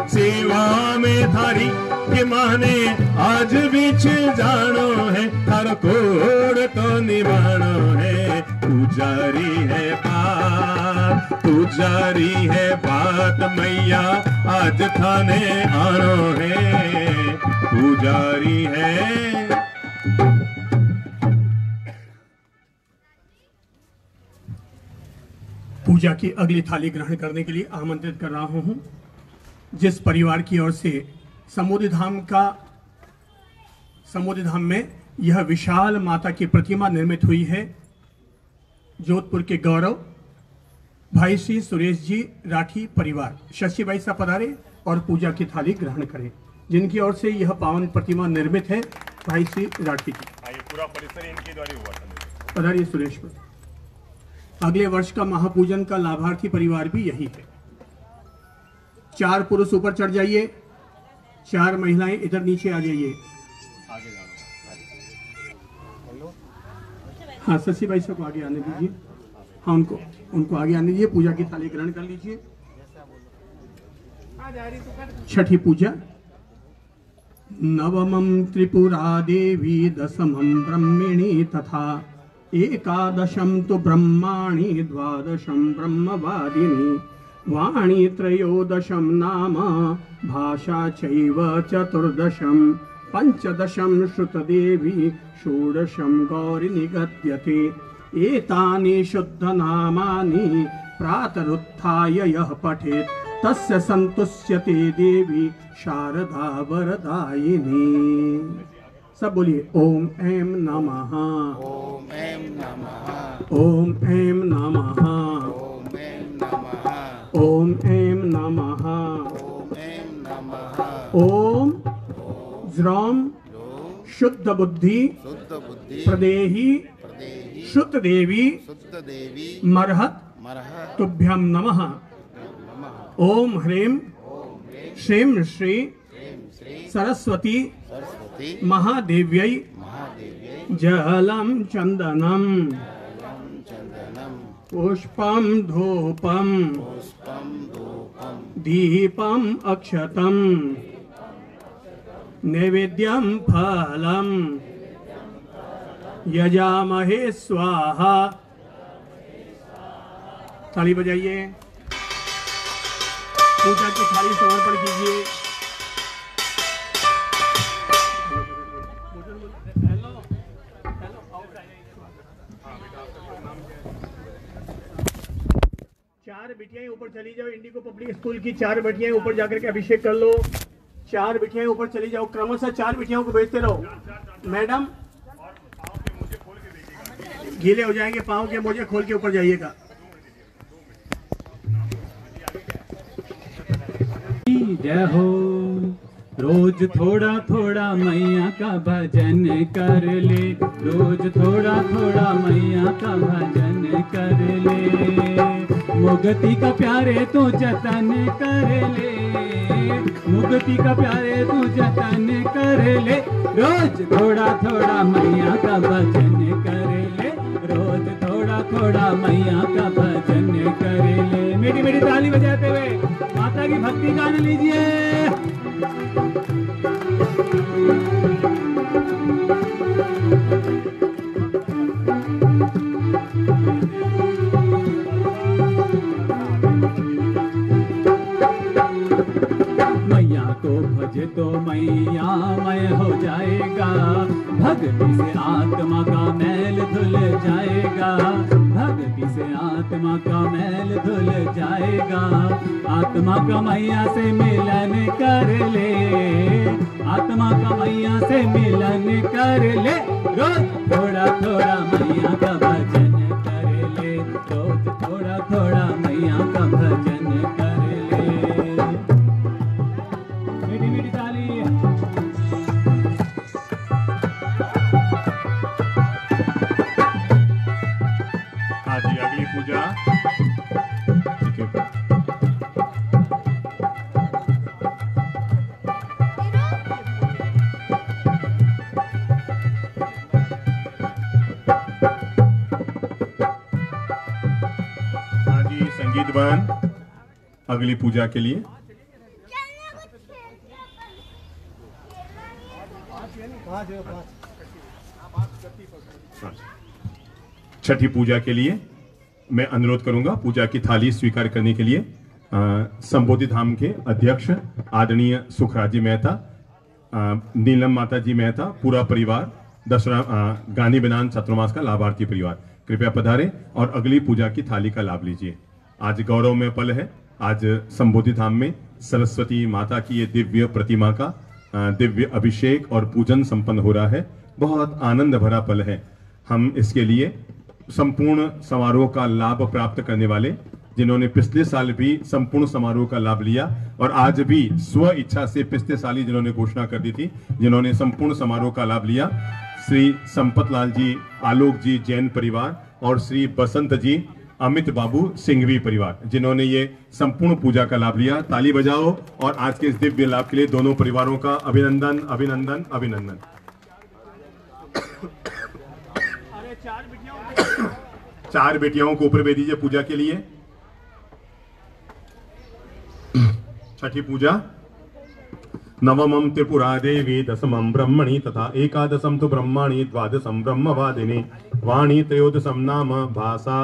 सेवा में थारी के माने आज बीच जानो है। थारो कोड तो निभानो है। पुजारी है बात, पुजारी है बात मैया आज थाने आनो है। पुजारी है। पूजा की अगली थाली ग्रहण करने के लिए आमंत्रित कर रहा हूं जिस परिवार की ओर से समुद्र धाम में यह विशाल माता की प्रतिमा निर्मित हुई है। जोधपुर के गौरव भाई श्री सुरेश जी राठी परिवार शशि भाई साहब पधारे और पूजा की थाली ग्रहण करें, जिनकी ओर से यह पावन प्रतिमा निर्मित है। भाई श्री राठी जी पूरा परिसर इनके द्वारा हुआ था। पधारिए सुरेश भाई। अगले वर्ष का महापूजन का लाभार्थी परिवार भी यही है। 4 पुरुष ऊपर चढ़ जाइए, 4 महिलाएं इधर नीचे आ जाइए। हाँ शशि भाई सबको आगे आने दीजिए। हाँ उनको आगे आने दीजिए। पूजा की थाली ग्रहण कर लीजिए। छठी पूजा। नवमं त्रिपुरा देवी, दशमं ब्रह्मिणी तथा एकादशं तु ब्रह्माणि, द्वादशं ब्रह्मवादिनी, वाणी त्रयोदशं नाम, भाषा चैव चतुर्दशं, पंचदशं श्रुतदेवी, षोडशं गौरी निगद्यते। एतानि शुद्धनामानि प्रातरुत्थाय यः पठेत् तस्य संतुष्यते देवी शारदा वरदायिनी। सब बोलिए ओम ऐं नमः, ओम ऐं नमः, ओम ऐं नमः, ओम ऐं ओम ऐं नमः, नमः, ओम ऐं नमः। ओम ज्रौम शुद्ध बुद्धि शुद्ध बुद्धि प्रदेहि प्रदेहि शुद्ध देवी शुद्ध देवी मरहत मरह तुभ्यं नमः। ओम ह्रीं श्रीं श्री सरस्वती सरस्वती महादेव्यै महादेव्यै जलं चंदनं चंदनम पुष्पं धूपं पुष्पम धूपम दीपं अक्षतं नैवेद्यं फलं यजामहे स्वाहा। ताली बजाइए। पूजा की थाली समर्पण कीजिए। चार बिटियाएं ऊपर चली जाओ। इंडिको पब्लिक स्कूल की 4 बिटियाएं ऊपर जाकर के अभिषेक कर लो। 4 बिटियाएं ऊपर चली जाओ। क्रमशः 4 बिटियाओं को भेजते रहो। मैडम गीले हो जाएंगे, पाँव के मोजे खोल के ऊपर जाइएगा। जय हो। रोज थोड़ा थोड़ा मैया का भजन कर ले, रोज थोड़ा थोड़ा मैया का भजन कर ले। मुक्ति का प्यारे तू जतन कर ले, मुक्ति का प्यारे तू जतन कर ले। रोज थोड़ा थोड़ा मैया का भजन कर ले, रोज थोड़ा थोड़ा मैया का भजन कर ले। मेरी मेरी ताली बजाते हुए माता की भक्ति गान लीजिए। मैया को भज तो मैया मय हो जाएगा, भक्ति से आत्मा का मैल धुल जाएगा, भक्ति से आत्मा का मैल धुल जाएगा। आत्मा का मैया से मिलन कर ले, आत्मा का मैया से मिलन कर ले। रोज थोड़ा थोड़ा मैया का भजन कर ले, रोज थोड़ा थोड़ा मैया का भजन कर ले। मीठी मीठी ताली। हाँ जी, अगली पूजा हाँ जी, संगीत बंद। अगली पूजा के लिए छठी पूजा के लिए मैं अनुरोध करूंगा पूजा की थाली स्वीकार करने के लिए संबोधि धाम के अध्यक्ष आदरणीय सुखराज जी मेहता, नीलम माता जी मेहता, पूरा परिवार, दसरा गांधी बिनान छात्रावास का लाभार्थी परिवार कृपया पधारें और अगली पूजा की थाली का लाभ लीजिए। आज गौरव में पल है। आज संबोधि धाम में सरस्वती माता की ये दिव्य प्रतिमा का दिव्य अभिषेक और पूजन संपन्न हो रहा है। बहुत आनंद भरा पल है। हम इसके लिए संपूर्ण समारोह का लाभ प्राप्त करने वाले, जिन्होंने पिछले साल भी संपूर्ण समारोह का लाभ लिया और आज भी स्व इच्छा से पिछले साल ही जिन्होंने घोषणा कर दी थी, जिन्होंने संपूर्ण समारोह का लाभ लिया, श्री संपत लाल जी, आलोक जी, जैन परिवार और श्री बसंत जी अमित बाबू सिंघवी परिवार, जिन्होंने ये संपूर्ण पूजा का लाभ लिया। ताली बजाओ और आज के इस दिव्य लाभ के लिए दोनों परिवारों का अभिनंदन अभिनंदन अभिनंदन। अरे चार बेटियों को ऊपर भेज दीजिए पूजा के लिए। छठी पूजा। नवमं त्रिपुरा देवी, दशमं ब्रह्मणि तथा एकादशं तु ब्रह्माणि, द्वादशं ब्रह्मवादिनी, वाणी त्रयोदशं नाम भाषा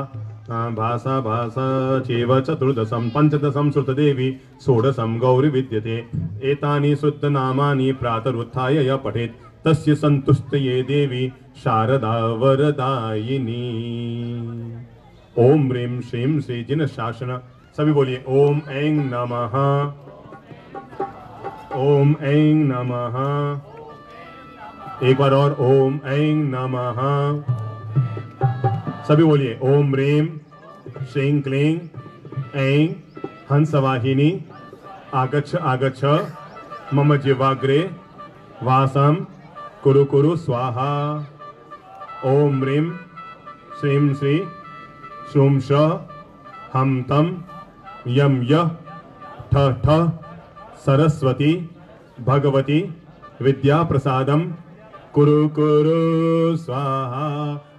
चैव, चतुर्दशं पंचदशं श्रुतदेवी, षोडशं गौरी विद्यते। एतानि शुद्धनामानि प्रातरुत्थाय यः पठेत् तस्य सन्तुष्टये देवी शारदा वरदायिनी। ओम ह्रीं श्रीं श्री जिन शासन। सभी बोलिए ओम ऐं नमः, ओम ऐं नमः। एक बार और ओम ऐं नमः। सभी बोलिए ओम ह्रीं श्रीं क्लीं ऐं हंसवाहिनी आगच्छ आगच्छ मम जिह्वाग्रे वासं कुरु कुरु स्वाहा। ओम ह्रीं श्रीं श्री श्रूं श हम तम यम यह ठ ठ सरस्वती भगवती विद्या प्रसादम कुरु कुरु स्वाहा।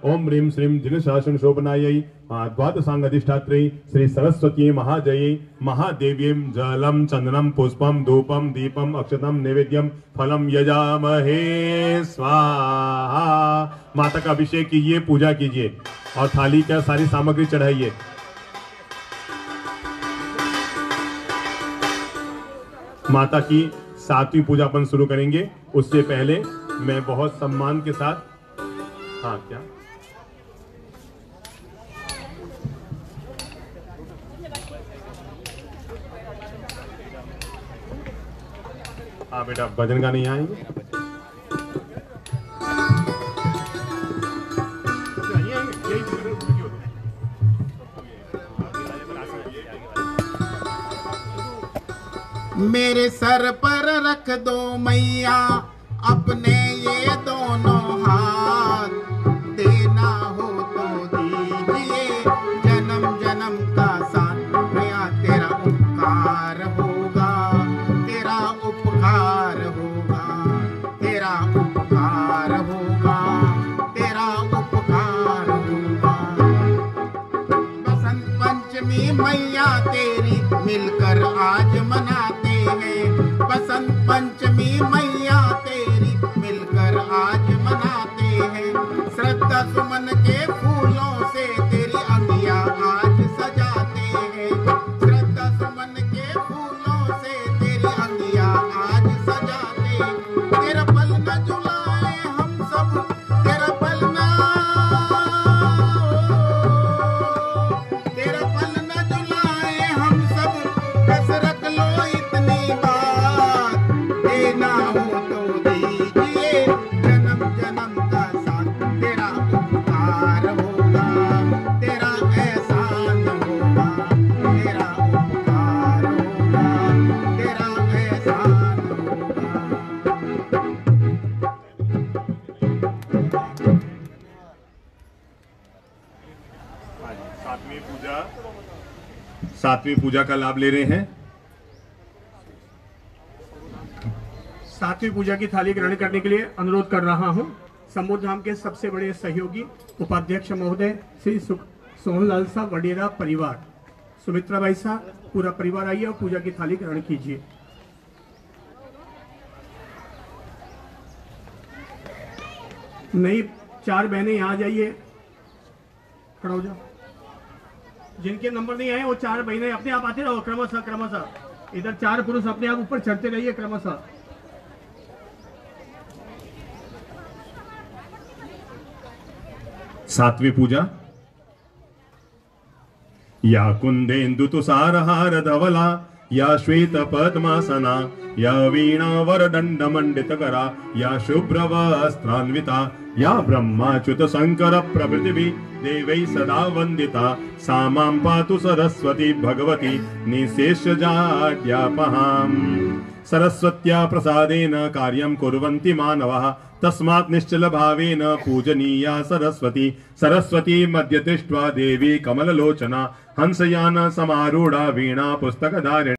ओम ह्रीं श्रीं जिनशासन शोभनायै द्वादशांगाधिष्ठात्रै श्री सरस्वती महाजयै महादेव्यै जलम चंदनम पुष्पम धूपम दीपम अक्षतम नैवेद्यम फलम यजामहे स्वाहा। माता का अभिषेक कीजिए, पूजा कीजिए और थाली का सारी सामग्री चढ़ाइए। माता की 7वीं पूजा अपन शुरू करेंगे। उससे पहले मैं बहुत सम्मान के साथ, हाँ क्या हाँ बेटा भजन गाने यहाँ आएंगे। मेरे सर पर रख दो मैया अपने ये दोनों हाथ, देना हो तो दीजिए जन्म जन्म का साथ। मैया तेरा उपकार होगा, तेरा उपकार होगा, तेरा उपकार होगा, तेरा उपकार होगा। बसंत पंचमी मैया तेरी मिलकर आज मनाते हैं। बसंत पंचमी मैया तेरी मिलकर आज मनाते हैं। श्रद्धा सुमन के फूलों से तेरी अंगिया आज सजाते हैं। श्रद्धा सुमन के फूलों से तेरी अंगिया आज सजाते हैं। तेरा पल न झुलाए हम सब, तेरा पल न, तेरा पल न झुलाए हम सब। बस रख लो इतनी बात, देना हो तो दीजिए जन्म जन्म का साथ। तेरा उपकार होगा, तेरा एहसान होगा, तेरा उपकार होगा, तेरा एहसान होगा। सातवीं पूजा का लाभ ले रहे हैं। 7वीं पूजा की थाली ग्रहण करने के लिए अनुरोध कर रहा हूं समूह धाम के सबसे बड़े सहयोगी उपाध्यक्ष महोदय श्री सोहनलाल साहब वडेरा परिवार, सुमित्रा बाई साहब, पूरा परिवार आइए और पूजा की थाली ग्रहण कीजिए। नहीं, 4 बहनें यहाँ आ जाइए, खड़ा हो जाओ। जिनके नंबर नहीं आए वो 4 बहनें अपने आप आते रहो क्रमशः क्रमशः। इधर 4 पुरुष अपने आप ऊपर चढ़ते रहिए क्रमशः। सातवीं पूजा। या कुंदेन्दु तुषारहार धवला, या श्वेत पद्मासना, या वीणा वरदंड मंडित करा, या शुभ्र वस्त्रान्विता, या ब्रह्माच्युत शंकर प्रभृति देवै सदा वंदिता। सा मां पातु सरस्वती भगवती निशेष जाड्यापहाम्। सरस्वत्या प्रसादेन कार्यं कुर्वन्ति मानवाः तस्मात् निश्चल भावेन पूजनीया सरस्वती सरस्वती मध्य दृष्ट्वा देवी कमललोचना हंसयान समारूढ़ा वीणा पुस्तकधारिणी